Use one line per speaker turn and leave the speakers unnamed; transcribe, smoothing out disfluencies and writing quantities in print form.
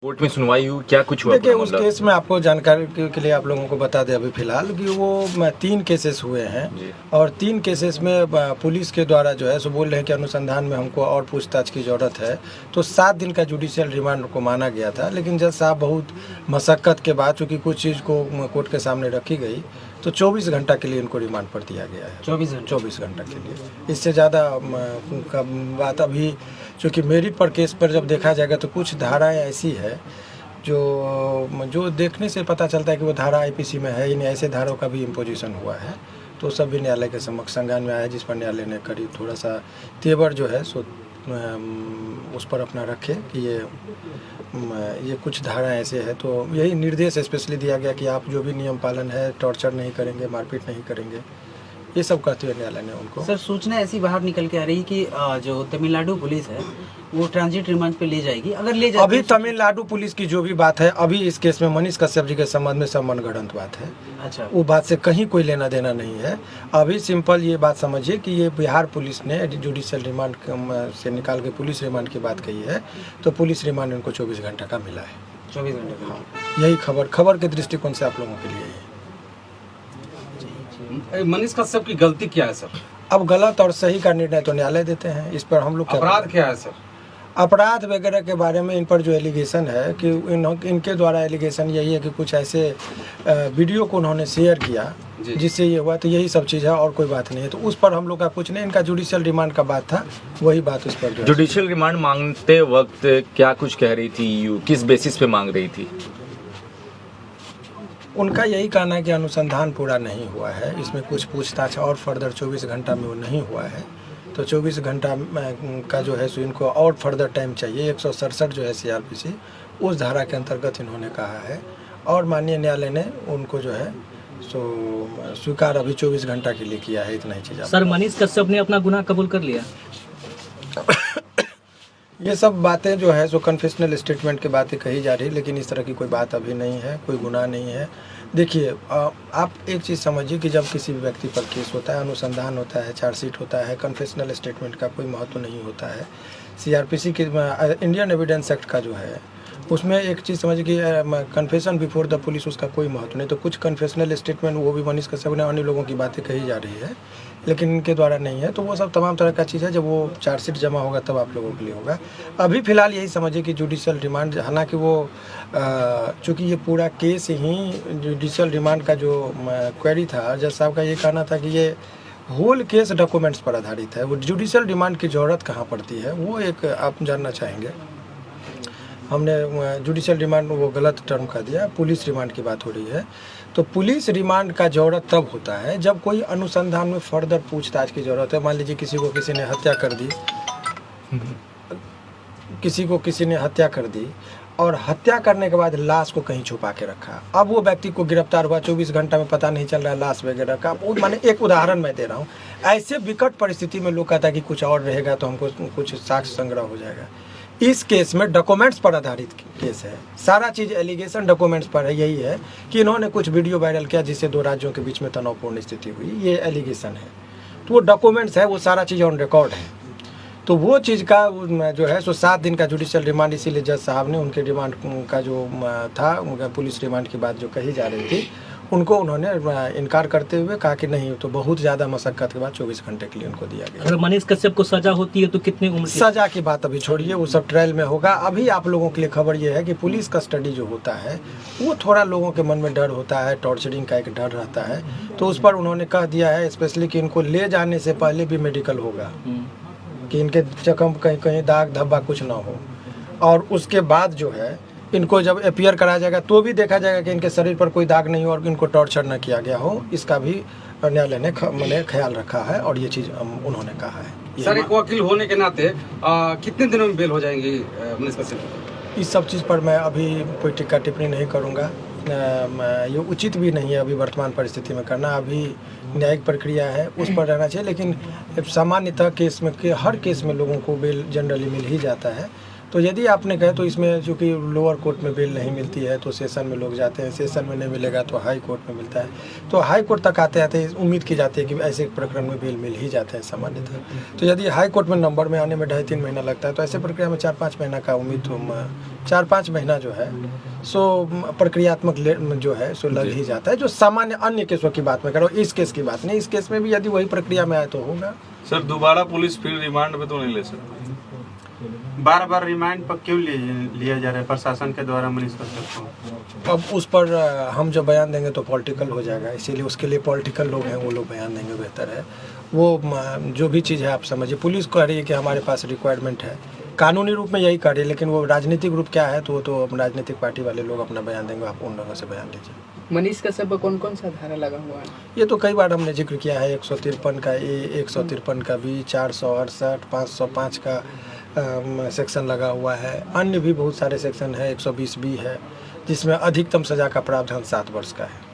Court में सुनवाई हुई, क्या कुछ हुआ?
देखिए, उस केस में आपको जानकारी के लिए आप लोगों को बता दें अभी फिलहाल कि वो 3 केसेस हुए हैं और 3 केसेस में पुलिस के द्वारा जो है सो बोल रहे हैं कि अनुसंधान में हमको और पूछताछ की ज़रूरत है। तो 7 दिन का जुडिशियल रिमांड को माना गया था, लेकिन जज साहब बहुत मशक्क़त के बाद चूँकि कुछ चीज़ को कोर्ट के सामने रखी गई तो 24 घंटा के लिए इनको रिमांड पर दिया गया है। 24 घंटा के लिए। इससे ज़्यादा का बात अभी चूँकि मेरिट पर केस पर जब देखा जाएगा तो कुछ धाराएं ऐसी है जो देखने से पता चलता है कि वो धारा आईपीसी में है ही नहीं, ऐसे धाराओं का भी इम्पोजिशन हुआ है। तो सब भी न्यायालय के समक्ष संज्ञान में आया, जिस पर न्यायालय ने करीब थोड़ा सा तेवर जो है सो उस पर अपना रखे कि ये कुछ धाराएं ऐसे है। तो यही निर्देश स्पेशली दिया गया कि आप जो भी नियम पालन है, टॉर्चर नहीं करेंगे, मारपीट नहीं करेंगे, ये सब कहते हुए न्यायालय ने उनको।
सर, सूचना ऐसी बाहर निकल के आ रही कि जो तमिलनाडु पुलिस है वो ट्रांजिट रिमांड पे ले जाएगी, अगर ले जाएगी।
अभी तमिलनाडु पुलिस की जो भी बात है, अभी इस केस में मनीष कश्यप जी के संबंध में सब मनगढ़ंत बात है।
अच्छा,
वो बात से कहीं कोई लेना देना नहीं है। अभी सिंपल ये बात समझिए कि ये बिहार पुलिस ने जुडिशियल रिमांड से निकाल के पुलिस रिमांड की बात कही है, तो पुलिस रिमांड इनको 24 घंटे का मिला है।
24 घंटे का।
हाँ, यही खबर के दृष्टिकोण से आप लोगों के लिए है।
मनीष कश्यप की गलती क्या है सर?
अब गलत और सही का निर्णय तो न्यायालय देते हैं, इस पर हम लोग
अपराध क्या है सर?
अपराध वगैरह के बारे में इन पर जो एलिगेशन है कि इनके द्वारा एलिगेशन यही है कि कुछ ऐसे वीडियो को उन्होंने शेयर किया जिससे ये हुआ, तो यही सब चीज़ है और कोई बात नहीं है। तो उस पर हम लोग का कुछ नहीं, इनका जुडिशियल रिमांड का बात था, वही बात उस पर।
जुडिशियल रिमांड मांगते वक्त क्या कुछ कह रही थी ईयू, किस बेसिस पे मांग रही थी?
उनका यही कहना है कि अनुसंधान पूरा नहीं हुआ है, इसमें कुछ पूछताछ और फर्दर 24 घंटा में वो नहीं हुआ है, तो 24 घंटा का जो है सो इनको और फर्दर टाइम चाहिए। 167 जो है सीआरपीसी, उस धारा के अंतर्गत इन्होंने कहा है और माननीय न्यायालय ने उनको जो है सो स्वीकार अभी 24 घंटा के लिए किया है। इतना ही चीज़।
सर, मनीष कश्यप ने अपना गुनाह कबूल कर लिया?
ये सब बातें जो है सो कन्फेशनल स्टेटमेंट की बातें कही जा रही, लेकिन इस तरह की कोई बात अभी नहीं है, कोई गुनाह नहीं है। देखिए, आप एक चीज़ समझिए कि जब किसी भी व्यक्ति पर केस होता है, अनुसंधान होता है, चार्जशीट होता है, कन्फेशनल स्टेटमेंट का कोई महत्व नहीं होता है। सीआरपीसी के इंडियन एविडेंस एक्ट का जो है उसमें एक चीज़ समझिए कि कन्फेशन बिफोर द पुलिस, उसका कोई महत्व नहीं। तो कुछ कन्फेशनल स्टेटमेंट वो भी मनीष कश्यप ने अन्य लोगों की बातें कही जा रही है, लेकिन इनके द्वारा नहीं है। तो वो सब तमाम तरह का चीज़ है, जब वो चार्जशीट जमा होगा तब आप लोगों के लिए होगा। अभी फ़िलहाल यही समझिए कि जुडिशियल रिमांड, हालांकि वो चूँकि ये पूरा केस ही जुडिशियल रिमांड का जो क्वेरी था, जज साहब का ये कहना था कि ये होल केस डॉक्यूमेंट्स पर आधारित है, वो जुडिशियल रिमांड की ज़रूरत कहाँ पड़ती है, वो एक आप जानना चाहेंगे। हमने जुडिशियल रिमांड वो गलत टर्म कर दिया, पुलिस रिमांड की बात हो रही है। तो पुलिस रिमांड का ज़रूरत तब होता है जब कोई अनुसंधान में फर्दर पूछताछ की ज़रूरत है। मान लीजिए किसी को किसी ने हत्या कर दी, और हत्या करने के बाद लाश को कहीं छुपा के रखा। अब वो व्यक्ति को गिरफ्तार हुआ, 24 घंटा में पता नहीं चल रहा है लाश वगैरह का। वो माने एक उदाहरण मैं दे रहा हूँ। ऐसे विकट परिस्थिति में लोग कहता है कि कुछ और रहेगा तो हमको कुछ साक्ष्य संग्रह हो जाएगा। इस केस में डॉक्यूमेंट्स पर आधारित केस है, सारा चीज़ एलिगेशन डॉक्यूमेंट्स पर है। यही है कि इन्होंने कुछ वीडियो वायरल किया जिससे 2 राज्यों के बीच में तनावपूर्ण स्थिति हुई, ये एलिगेशन है। तो वो डॉक्यूमेंट्स है, वो सारा चीज़ ऑन रिकॉर्ड है। तो वो चीज़ का जो है सो 7 दिन का जुडिशियल रिमांड, इसीलिए जज साहब ने उनके रिमांड का जो था, उनका पुलिस रिमांड की बात जो कही जा रही थी, उनको उन्होंने इनकार करते हुए कहा कि नहीं, तो बहुत ज़्यादा मशक्क़त के बाद 24 घंटे के लिए उनको दिया गया।
अगर मनीष कश्यप को सजा होती है तो कितनी उम्र?
सजा की बात अभी छोड़िए, वो सब ट्रायल में होगा। अभी आप लोगों के लिए खबर ये है कि पुलिस कस्टडी जो होता है वो थोड़ा लोगों के मन में डर होता है, टॉर्चरिंग का एक डर रहता है। तो उस पर उन्होंने कह दिया है स्पेशली कि इनको ले जाने से पहले भी मेडिकल होगा, कि इनके जख्म कहीं कहीं दाग धब्बा कुछ ना हो, और उसके बाद जो है इनको जब अपीयर कराया जाएगा तो भी देखा जाएगा कि इनके शरीर पर कोई दाग नहीं हो और इनको टॉर्चर न किया गया हो। इसका भी न्यायालय ने मैंने ख्याल रखा है और ये चीज़ उन्होंने कहा है।
सर, एक वकील होने के नाते कितने दिनों में बेल हो जाएंगी मनीष कश्यप?
इस सब चीज़ पर मैं अभी कोई टिक्का टिप्पणी नहीं करूँगा, ये उचित भी नहीं है अभी वर्तमान परिस्थिति में करना। अभी न्यायिक प्रक्रिया है, उस पर रहना चाहिए। लेकिन सामान्यतः केस में हर केस में लोगों को बेल जनरली मिल ही जाता है। तो यदि आपने कहे तो इसमें चूँकि लोअर कोर्ट में बेल नहीं मिलती है तो सेशन में लोग जाते हैं, सेशन में नहीं मिलेगा तो हाई कोर्ट में मिलता है। तो हाई कोर्ट तक आते आते उम्मीद की जाती है कि ऐसे प्रकरण में बेल मिल ही जाते हैं सामान्यतः। तो यदि हाई कोर्ट में नंबर में आने में 2.5-3 महीना लगता है तो ऐसे प्रक्रिया में 4-5 महीना का उम्मीद 4-5 महीना जो है सो प्रक्रियात्मक जो है सो लग ही जाता है। जो सामान्य अन्य केसों की बात मैं कर रहा हूँ, इस केस की बात नहीं। इस केस में भी यदि वही प्रक्रिया में आए तो होगा।
सर दोबारा पुलिस फिर रिमांड पे तो नहीं ले सकती?
बार बार रिमांड पर क्यों लिया जा रहा है प्रशासन के द्वारा मनीष कश्यप को?
अब उस पर हम जब बयान देंगे तो पॉलिटिकल हो जाएगा, इसीलिए उसके लिए पॉलिटिकल लोग हैं, वो लोग बयान देंगे, बेहतर है। वो जो भी चीज़ है आप समझिए, पुलिस कह रही है कि हमारे पास रिक्वायरमेंट है, कानूनी रूप में यही कह रही है, लेकिन वो राजनीतिक रूप क्या है तो वो तो राजनीतिक पार्टी वाले लोग अपना बयान देंगे, आप उन लोगों से बयान लीजिए।
मनीष कश्यप पर कौन कौन सा धारा लगा हुआ है?
ये तो कई बार हमने जिक्र किया है, 153 का ए, 153 का बी, 468, 505 का सेक्शन लगा हुआ है। अन्य भी बहुत सारे सेक्शन है, 120 बी है, जिसमें अधिकतम सज़ा का प्रावधान 7 वर्ष का है।